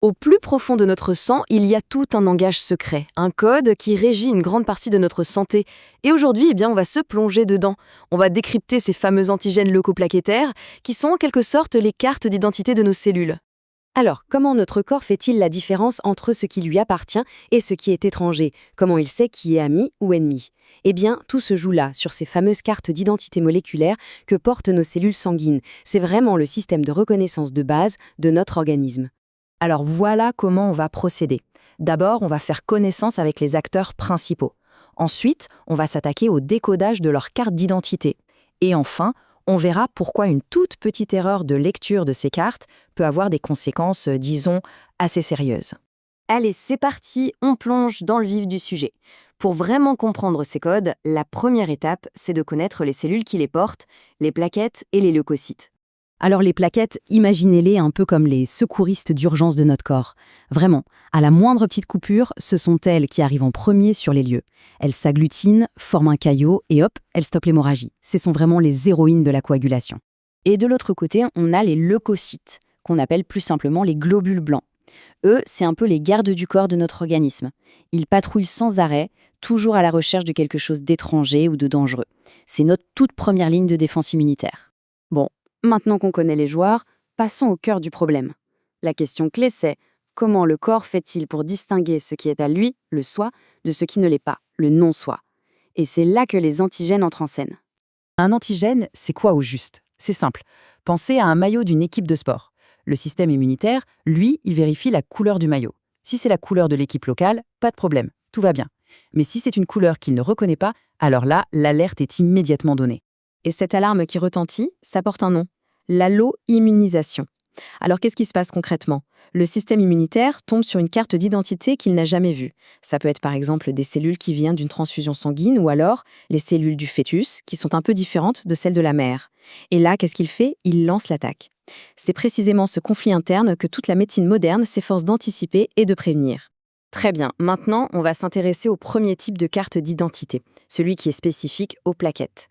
Au plus profond de notre sang, il y a tout un langage secret, un code qui régit une grande partie de notre santé. Et aujourd'hui, on va se plonger dedans. On va décrypter ces fameux antigènes leucoplaquettaires qui sont en quelque sorte les cartes d'identité de nos cellules. Alors, comment notre corps fait-il la différence entre ce qui lui appartient et ce qui est étranger? Comment il sait qui est ami ou ennemi? Eh bien, tout se joue là, sur ces fameuses cartes d'identité moléculaire que portent nos cellules sanguines. C'est vraiment le système de reconnaissance de base de notre organisme. Alors voilà comment on va procéder. D'abord, on va faire connaissance avec les acteurs principaux. Ensuite, on va s'attaquer au décodage de leur carte d'identité. Et enfin, on verra pourquoi une toute petite erreur de lecture de ces cartes peut avoir des conséquences, disons, assez sérieuses. Allez, c'est parti, on plonge dans le vif du sujet. Pour vraiment comprendre ces codes, la première étape, c'est de connaître les cellules qui les portent, les plaquettes et les leucocytes. Alors les plaquettes, imaginez-les un peu comme les secouristes d'urgence de notre corps. Vraiment, à la moindre petite coupure, ce sont elles qui arrivent en premier sur les lieux. Elles s'agglutinent, forment un caillot et hop, elles stoppent l'hémorragie. Ce sont vraiment les héroïnes de la coagulation. Et de l'autre côté, on a les leucocytes, qu'on appelle plus simplement les globules blancs. Eux, c'est un peu les gardes du corps de notre organisme. Ils patrouillent sans arrêt, toujours à la recherche de quelque chose d'étranger ou de dangereux. C'est notre toute première ligne de défense immunitaire. Bon, maintenant qu'on connaît les joueurs, passons au cœur du problème. La question clé, c'est comment le corps fait-il pour distinguer ce qui est à lui, le soi, de ce qui ne l'est pas, le non-soi? Et c'est là que les antigènes entrent en scène. Un antigène, c'est quoi au juste? C'est simple. Pensez à un maillot d'une équipe de sport. Le système immunitaire, lui, il vérifie la couleur du maillot. Si c'est la couleur de l'équipe locale, pas de problème, tout va bien. Mais si c'est une couleur qu'il ne reconnaît pas, alors là, l'alerte est immédiatement donnée. Et cette alarme qui retentit, ça porte un nom, l'allo-immunisation. Alors qu'est-ce qui se passe concrètement? Le système immunitaire tombe sur une carte d'identité qu'il n'a jamais vue. Ça peut être par exemple des cellules qui viennent d'une transfusion sanguine ou alors les cellules du fœtus qui sont un peu différentes de celles de la mère. Et là, qu'est-ce qu'il fait? Il lance l'attaque. C'est précisément ce conflit interne que toute la médecine moderne s'efforce d'anticiper et de prévenir. Très bien, maintenant on va s'intéresser au premier type de carte d'identité, celui qui est spécifique aux plaquettes.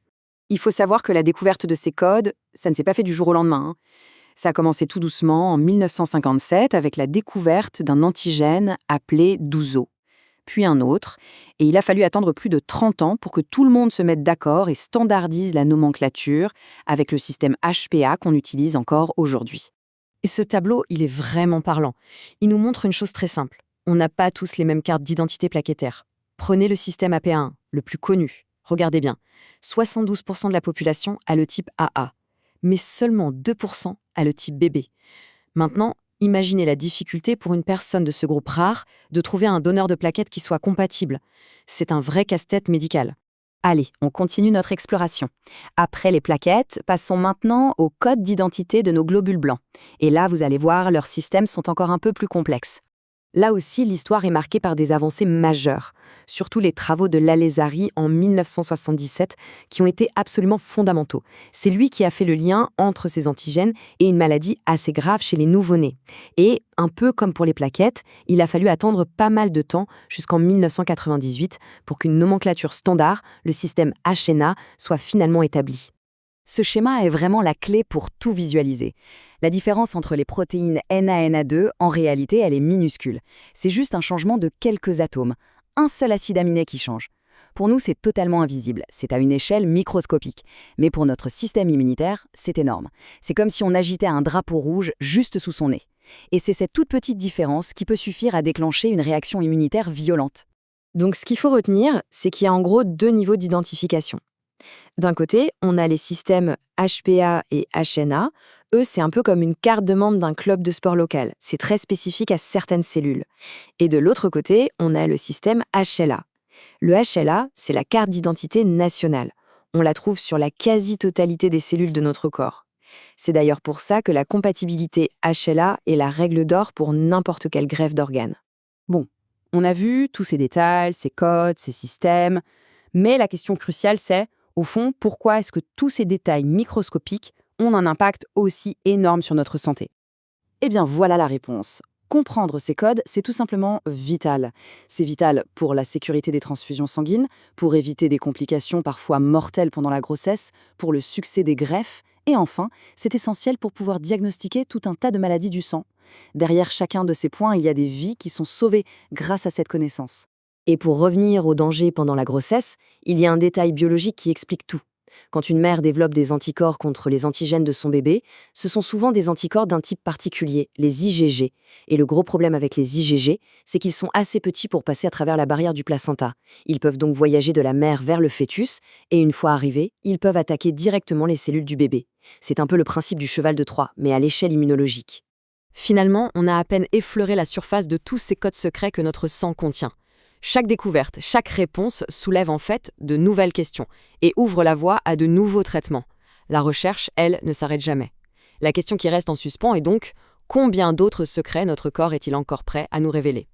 Il faut savoir que la découverte de ces codes, ça ne s'est pas fait du jour au lendemain. Ça a commencé tout doucement en 1957 avec la découverte d'un antigène appelé 12O, puis un autre, et il a fallu attendre plus de 30 ans pour que tout le monde se mette d'accord et standardise la nomenclature avec le système HPA qu'on utilise encore aujourd'hui. Et ce tableau, il est vraiment parlant. Il nous montre une chose très simple. On n'a pas tous les mêmes cartes d'identité plaquettaires. Prenez le système APA1, le plus connu. Regardez bien, 72% de la population a le type AA, mais seulement 2% a le type BB. Maintenant, imaginez la difficulté pour une personne de ce groupe rare de trouver un donneur de plaquettes qui soit compatible. C'est un vrai casse-tête médical. Allez, on continue notre exploration. Après les plaquettes, passons maintenant au code d'identité de nos globules blancs. Et là, vous allez voir, leurs systèmes sont encore un peu plus complexes. Là aussi, l'histoire est marquée par des avancées majeures, surtout les travaux de Lalezari en 1977 qui ont été absolument fondamentaux. C'est lui qui a fait le lien entre ces antigènes et une maladie assez grave chez les nouveau-nés. Et, un peu comme pour les plaquettes, il a fallu attendre pas mal de temps, jusqu'en 1998, pour qu'une nomenclature standard, le système HNA, soit finalement établie. Ce schéma est vraiment la clé pour tout visualiser. La différence entre les protéines NANA2, en réalité, elle est minuscule. C'est juste un changement de quelques atomes. Un seul acide aminé qui change. Pour nous, c'est totalement invisible. C'est à une échelle microscopique. Mais pour notre système immunitaire, c'est énorme. C'est comme si on agitait un drapeau rouge juste sous son nez. Et c'est cette toute petite différence qui peut suffire à déclencher une réaction immunitaire violente. Donc ce qu'il faut retenir, c'est qu'il y a en gros deux niveaux d'identification. D'un côté, on a les systèmes HPA et HNA. Eux, c'est un peu comme une carte de membre d'un club de sport local. C'est très spécifique à certaines cellules. Et de l'autre côté, on a le système HLA. Le HLA, c'est la carte d'identité nationale. On la trouve sur la quasi-totalité des cellules de notre corps. C'est d'ailleurs pour ça que la compatibilité HLA est la règle d'or pour n'importe quelle greffe d'organes. Bon, on a vu tous ces détails, ces codes, ces systèmes, mais la question cruciale c'est, au fond, pourquoi est-ce que tous ces détails microscopiques ont un impact aussi énorme sur notre santé? Eh bien, voilà la réponse. Comprendre ces codes, c'est tout simplement vital. C'est vital pour la sécurité des transfusions sanguines, pour éviter des complications parfois mortelles pendant la grossesse, pour le succès des greffes Et enfin, c'est essentiel pour pouvoir diagnostiquer tout un tas de maladies du sang. Derrière chacun de ces points, il y a des vies qui sont sauvées grâce à cette connaissance. Et pour revenir au danger pendant la grossesse, il y a un détail biologique qui explique tout. Quand une mère développe des anticorps contre les antigènes de son bébé, ce sont souvent des anticorps d'un type particulier, les IgG. Et le gros problème avec les IgG, c'est qu'ils sont assez petits pour passer à travers la barrière du placenta. Ils peuvent donc voyager de la mère vers le fœtus, et une fois arrivés, ils peuvent attaquer directement les cellules du bébé. C'est un peu le principe du cheval de Troie, mais à l'échelle immunologique. Finalement, on a à peine effleuré la surface de tous ces codes secrets que notre sang contient. Chaque découverte, chaque réponse soulève en fait de nouvelles questions et ouvre la voie à de nouveaux traitements. La recherche, elle, ne s'arrête jamais. La question qui reste en suspens est donc, combien d'autres secrets notre corps est-il encore prêt à nous révéler ?